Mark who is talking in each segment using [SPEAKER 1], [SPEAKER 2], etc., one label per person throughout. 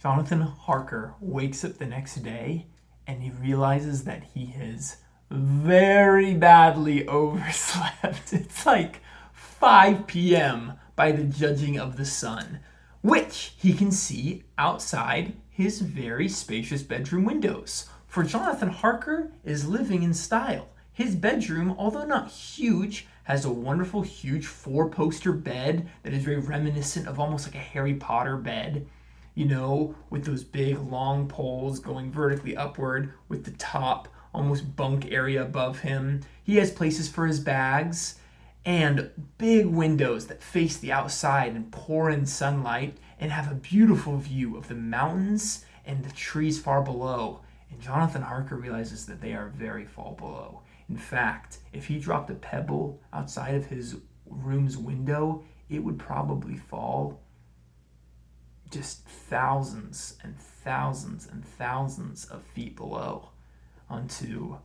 [SPEAKER 1] Jonathan Harker wakes up the next day and he realizes that he has very badly overslept. It's like 5 p.m. by the judging of the sun, which he can see outside his very spacious bedroom windows. For Jonathan Harker is living in style. His bedroom, although not huge, has a wonderful, huge 4-poster bed that is very reminiscent of almost like a Harry Potter bed, with those big long poles going vertically upward with the top almost bunk area above him. He has places for his bags and big windows that face the outside and pour in sunlight and have a beautiful view of the mountains and the trees far below. And Jonathan Harker realizes that they are very far below. In fact, if he dropped a pebble outside of his room's window, it would probably fall just thousands and thousands and thousands of feet below onto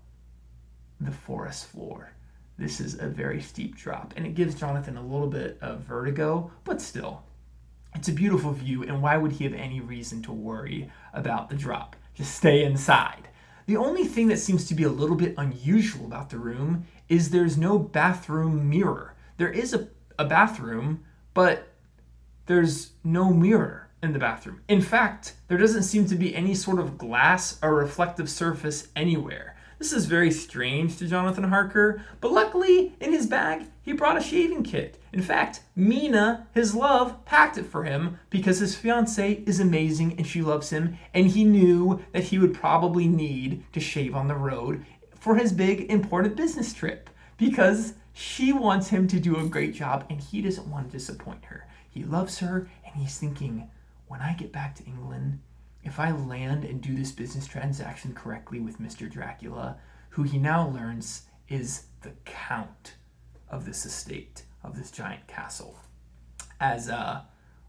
[SPEAKER 1] the forest floor. This is a very steep drop, and it gives Jonathan a little bit of vertigo, but still, it's a beautiful view, and why would he have any reason to worry about the drop? Just stay inside. The only thing that seems to be a little bit unusual about the room is there's no bathroom mirror. There is a bathroom, but there's no mirror in the bathroom. In fact, there doesn't seem to be any sort of glass or reflective surface anywhere. This is very strange to Jonathan Harker, but luckily in his bag, he brought a shaving kit. In fact, Mina, his love, packed it for him because his fiancée is amazing and she loves him, and he knew that he would probably need to shave on the road for his big important business trip because she wants him to do a great job and he doesn't want to disappoint her. He loves her and he's thinking, when I get back to England, if I land and do this business transaction correctly with Mr. Dracula, who he now learns is the count of this estate, of this giant castle. As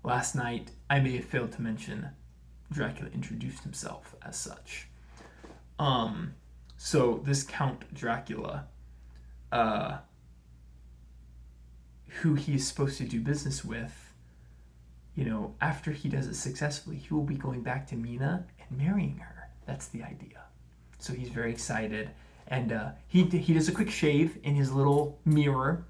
[SPEAKER 1] last night, I may have failed to mention, Dracula introduced himself as such. So this Count Dracula, who he is supposed to do business with, after he does it successfully, he will be going back to Mina and marrying her. That's the idea. So he's very excited. And he does a quick shave in his little mirror.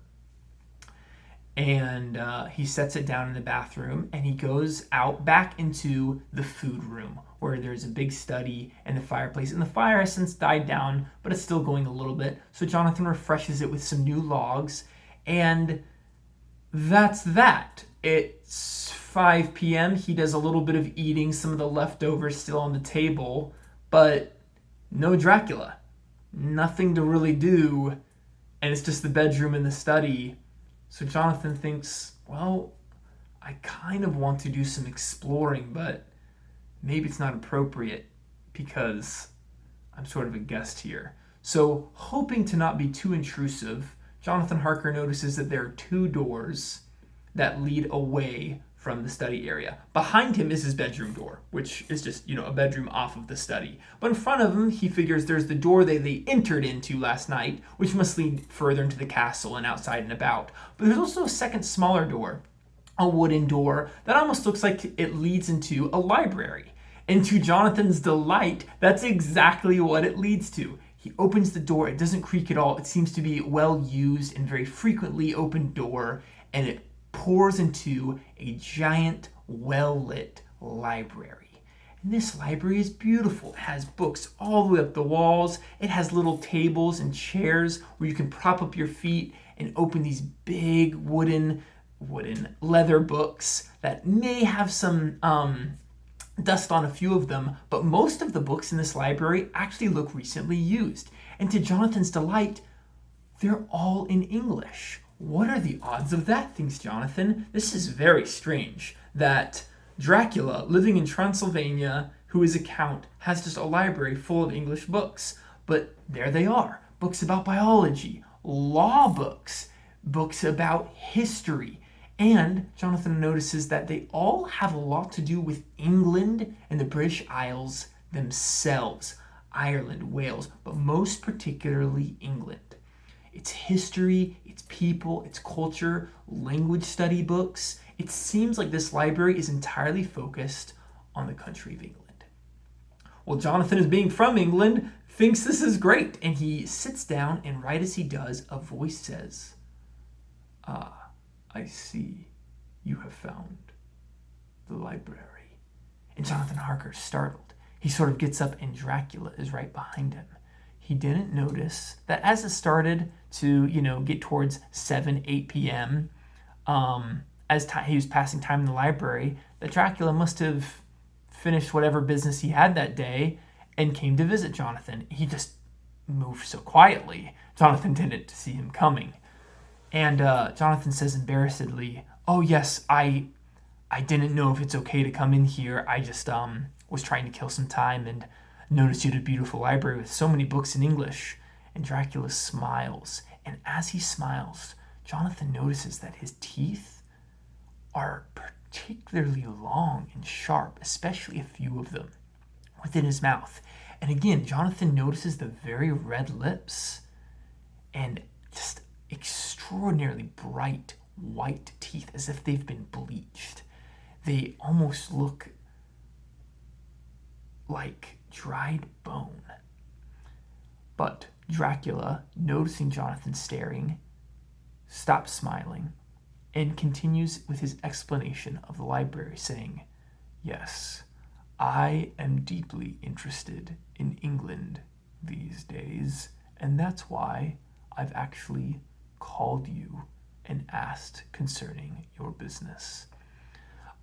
[SPEAKER 1] And he sets it down in the bathroom. And he goes out back into the food room where there's a big study and the fireplace. And the fire has since died down, but it's still going a little bit. So Jonathan refreshes it with some new logs. And that's that. It's 5 p.m. He does a little bit of eating, some of the leftovers still on the table, but no Dracula. Nothing to really do, and it's just the bedroom and the study. So Jonathan thinks, well, I kind of want to do some exploring, but maybe it's not appropriate because I'm sort of a guest here. So, hoping to not be too intrusive, Jonathan Harker notices that there are 2 doors that lead away from the study area. Behind him is his bedroom door, which is just, a bedroom off of the study. But in front of him, he figures there's the door they entered into last night, which must lead further into the castle and outside and about. But there's also a second smaller door, a wooden door, that almost looks like it leads into a library. And to Jonathan's delight, that's exactly what it leads to. He opens the door, it doesn't creak at all, it seems to be well used and very frequently opened door, and it pours into a giant, well-lit library. And this library is beautiful. It has books all the way up the walls. It has little tables and chairs where you can prop up your feet and open these big wooden leather books that may have some dust on a few of them, but most of the books in this library actually look recently used. And to Jonathan's delight, they're all in English. What are the odds of that, thinks Jonathan? This is very strange that Dracula, living in Transylvania, who is a count, has just a library full of English books. But there they are. Books about biology, law books, books about history. And Jonathan notices that they all have a lot to do with England and the British Isles themselves. Ireland, Wales, but most particularly England. Its history, its people, its culture, language study books. It seems like this library is entirely focused on the country of England. Well, Jonathan, as being from England, thinks this is great, and he sits down, and right as he does, a voice says, "Ah, I see you have found the library." And Jonathan Harker's startled. He sort of gets up, and Dracula is right behind him. He didn't notice that as it started to, get towards 7, 8 p.m., as he was passing time in the library, that Dracula must have finished whatever business he had that day and came to visit Jonathan. He just moved so quietly. Jonathan didn't see him coming. And Jonathan says embarrassedly, "Oh yes, I didn't know if it's okay to come in here. I just was trying to kill some time and noticed you had a beautiful library with so many books in English." And Dracula smiles. And as he smiles, Jonathan notices that his teeth are particularly long and sharp, especially a few of them within his mouth. And again, Jonathan notices the very red lips and just extraordinarily bright white teeth, as if they've been bleached. They almost look like dried bone. But Dracula, noticing Jonathan staring, stops smiling and continues with his explanation of the library, saying, "Yes, I am deeply interested in England these days, and that's why I've actually called you and asked concerning your business.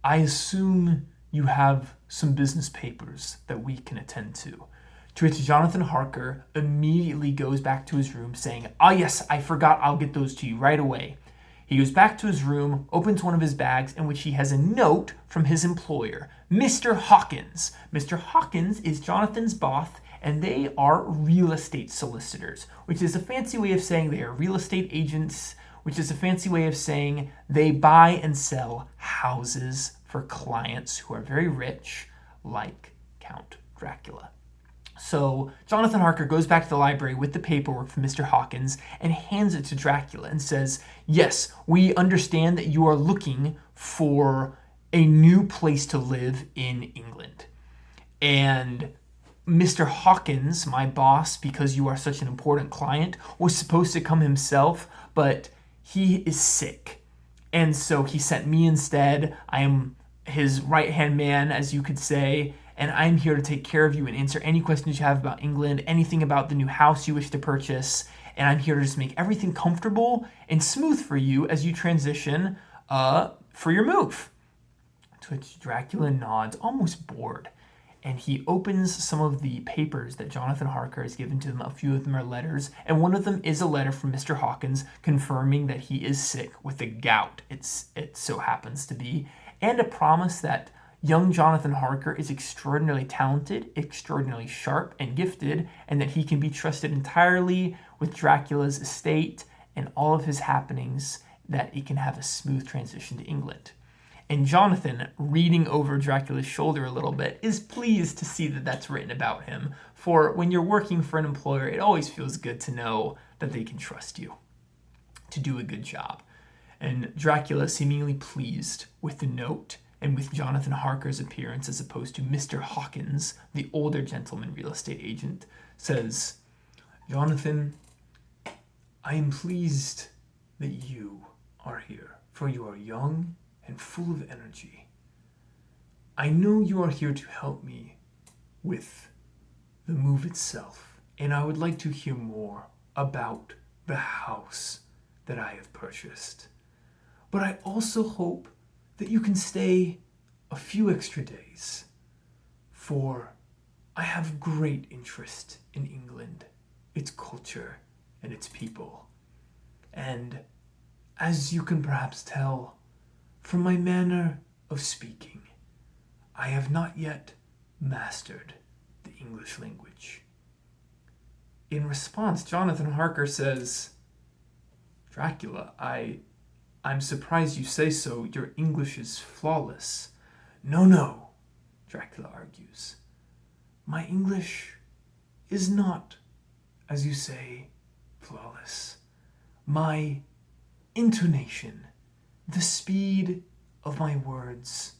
[SPEAKER 1] I assume you have some business papers that we can attend to." To which Jonathan Harker immediately goes back to his room saying, "Ah, yes, I forgot, I'll get those to you right away." He goes back to his room, opens one of his bags, in which he has a note from his employer, Mr. Hawkins. Mr. Hawkins is Jonathan's boss, and they are real estate solicitors, which is a fancy way of saying they are real estate agents, which is a fancy way of saying they buy and sell houses for clients who are very rich, like Count Dracula. So Jonathan Harker goes back to the library with the paperwork from Mr. Hawkins and hands it to Dracula and says, "Yes, we understand that you are looking for a new place to live in England. And Mr. Hawkins, my boss, because you are such an important client, was supposed to come himself, but he is sick. And so he sent me instead. I am his right-hand man, as you could say, and I'm here to take care of you and answer any questions you have about England, anything about the new house you wish to purchase, and I'm here to just make everything comfortable and smooth for you as you transition for your move." To which Dracula nods, almost bored, and he opens some of the papers that Jonathan Harker has given to him. A few of them are letters, and one of them is a letter from Mr. Hawkins confirming that he is sick with the gout, it so happens to be, and a promise that young Jonathan Harker is extraordinarily talented, extraordinarily sharp and gifted, and that he can be trusted entirely with Dracula's estate and all of his happenings, that he can have a smooth transition to England. And Jonathan, reading over Dracula's shoulder a little bit, is pleased to see that that's written about him. For when you're working for an employer, it always feels good to know that they can trust you to do a good job. And Dracula, seemingly pleased with the note and with Jonathan Harker's appearance as opposed to Mr. Hawkins, the older gentleman real estate agent, says, "Jonathan, I am pleased that you are here, for you are young and full of energy. I know you are here to help me with the move itself, and I would like to hear more about the house that I have purchased. But I also hope that you can stay a few extra days, for I have great interest in England, its culture, and its people. And as you can perhaps tell from my manner of speaking, I have not yet mastered the English language." In response, Jonathan Harker says, "Dracula, I'm surprised you say so. Your English is flawless." No, Dracula argues. "My English is not, as you say, flawless. My intonation, the speed of my words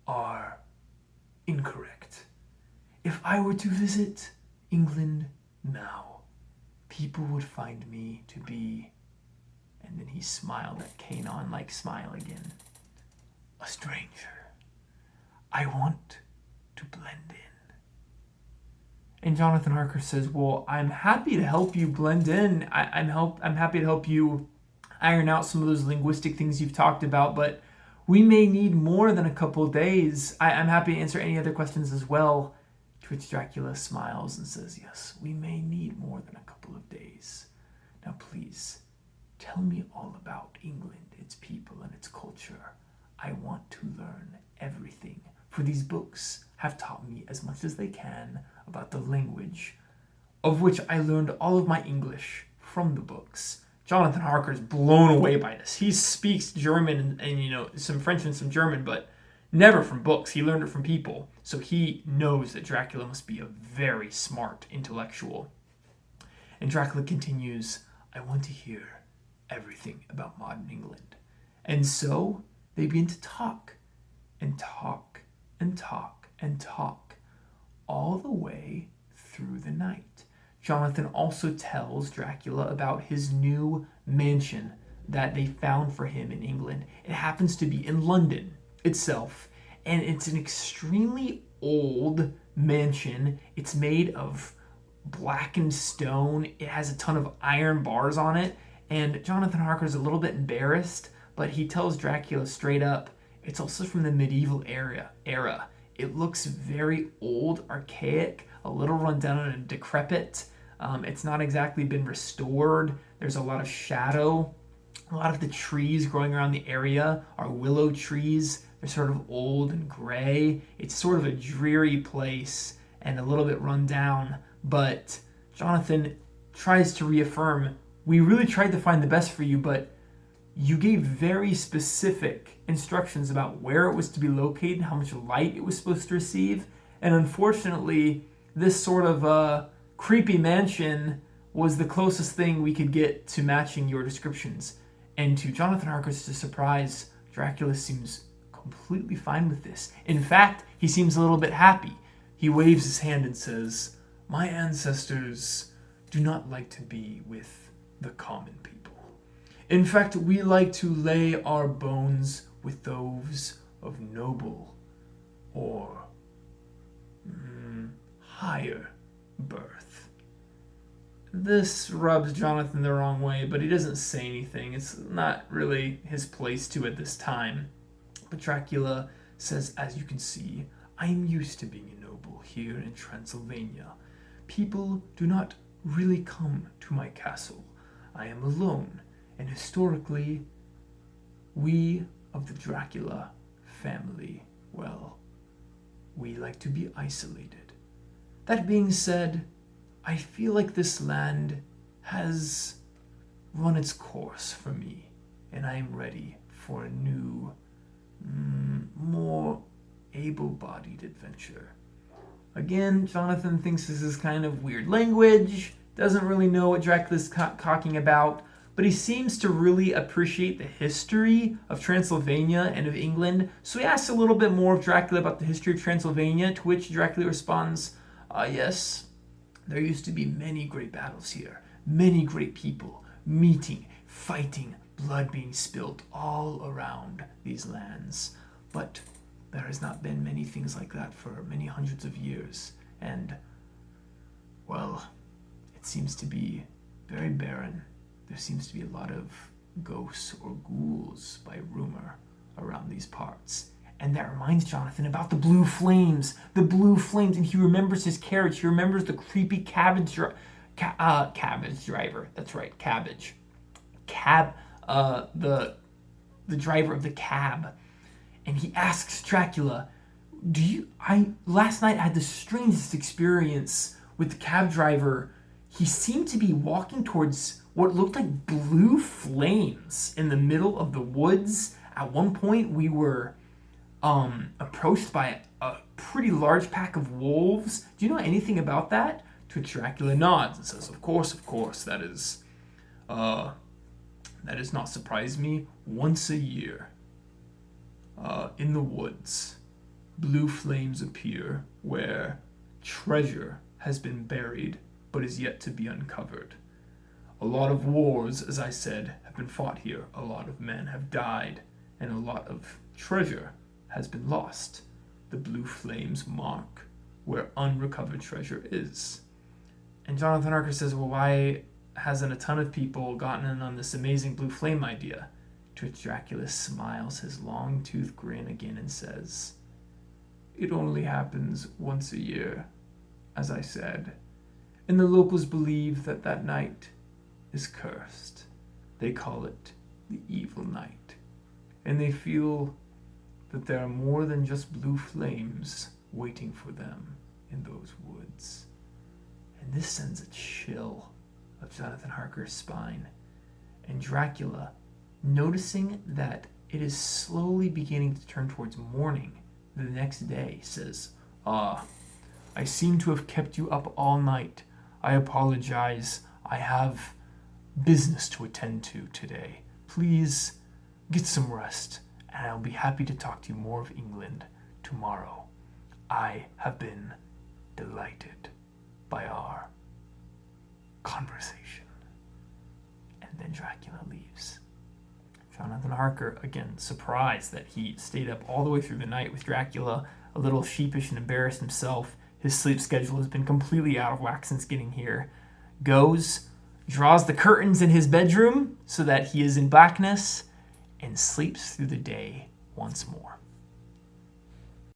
[SPEAKER 1] are incorrect. If I were to visit England now, people would find me to be," and then he smiled, that Kanon-like smile again, "a stranger. I want to blend in." And Jonathan Harker says, "Well, I'm happy to help you blend in. I'm happy to help you iron out some of those linguistic things you've talked about, but we may need more than a couple of days. I'm happy to answer any other questions as well." To which Dracula smiles and says, "Yes, we may need more than a couple of days. Now please, tell me all about England, its people, and its culture. I want to learn everything, for these books have taught me as much as they can about the language, of which I learned all of my English from the books." Jonathan Harker is blown away by this. He speaks German and some French and some German, but never from books. He learned it from people. So he knows that Dracula must be a very smart intellectual. And Dracula continues, "I want to hear everything about modern England." And so they begin to talk and talk and talk and talk all the way through the night. Jonathan also tells Dracula about his new mansion that they found for him in England. It happens to be in London itself, and it's an extremely old mansion. It's made of blackened stone. It has a ton of iron bars on it, and Jonathan Harker is a little bit embarrassed, but he tells Dracula straight up, it's also from the medieval era. It looks very old, archaic, a little run down and decrepit. It's not exactly been restored. There's a lot of shadow. A lot of the trees growing around the area are willow trees. They're sort of old and gray. It's sort of a dreary place and a little bit run down. But Jonathan tries to reaffirm, we really tried to find the best for you, but you gave very specific instructions about where it was to be located, how much light it was supposed to receive. And unfortunately, this sort of creepy mansion was the closest thing we could get to matching your descriptions. And to Jonathan Harker's surprise, Dracula seems completely fine with this. In fact, he seems a little bit happy. He waves his hand and says, "My ancestors do not like to be with the common people. In fact, we like to lay our bones with those of noble or higher birth." This rubs Jonathan the wrong way, but he doesn't say anything. It's not really his place to at this time. But Dracula says, "As you can see, I am used to being a noble here in Transylvania. People do not really come to my castle. I am alone, and historically, we of the Dracula family, well, we like to be isolated. That being said, I feel like this land has run its course for me, and I am ready for a new, more able-bodied adventure." Again, Jonathan thinks this is kind of weird language, doesn't really know what Dracula's talking about, but he seems to really appreciate the history of Transylvania and of England, so he asks a little bit more of Dracula about the history of Transylvania, to which Dracula responds, "Yes, there used to be many great battles here, many great people meeting, fighting, blood being spilt all around these lands. But there has not been many things like that for many hundreds of years, and, well, it seems to be very barren. There seems to be a lot of ghosts or ghouls, by rumor, around these parts." And that reminds Jonathan about the blue flames. The blue flames, and he remembers his carriage. He remembers the creepy cabbage driver. That's right, cabbage. The driver of the cab. And he asks Dracula, last night I had the strangest experience with the cab driver. He seemed to be walking towards what looked like blue flames in the middle of the woods. At one point, we were approached by a pretty large pack of wolves. Do you know anything about that?" To which Dracula nods and says, of course, that does not surprise me. Once a year, in the woods, blue flames appear where treasure has been buried but is yet to be uncovered. A lot of wars, as I said, have been fought here. A lot of men have died, and a lot of treasure has been lost. The blue flames mark where unrecovered treasure is. And Jonathan Harker says, well, why hasn't a ton of people gotten in on this amazing blue flame idea? To which Dracula smiles his long-toothed grin again and says, it only happens once a year, as I said, and the locals believe that that night is cursed. They call it the evil night, and they feel that there are more than just blue flames waiting for them in those woods. And this sends a chill up Jonathan Harker's spine. And Dracula, noticing that it is slowly beginning to turn towards morning the next day, says, I seem to have kept you up all night. I apologize. I have business to attend to today. Please get some rest, and I'll be happy to talk to you more of England tomorrow. I have been delighted by our conversation. And then Dracula leaves. Jonathan Harker, again, surprised that he stayed up all the way through the night with Dracula, a little sheepish and embarrassed himself. His sleep schedule has been completely out of whack since getting here. Goes, draws the curtains in his bedroom so that he is in blackness, and sleeps through the day once more.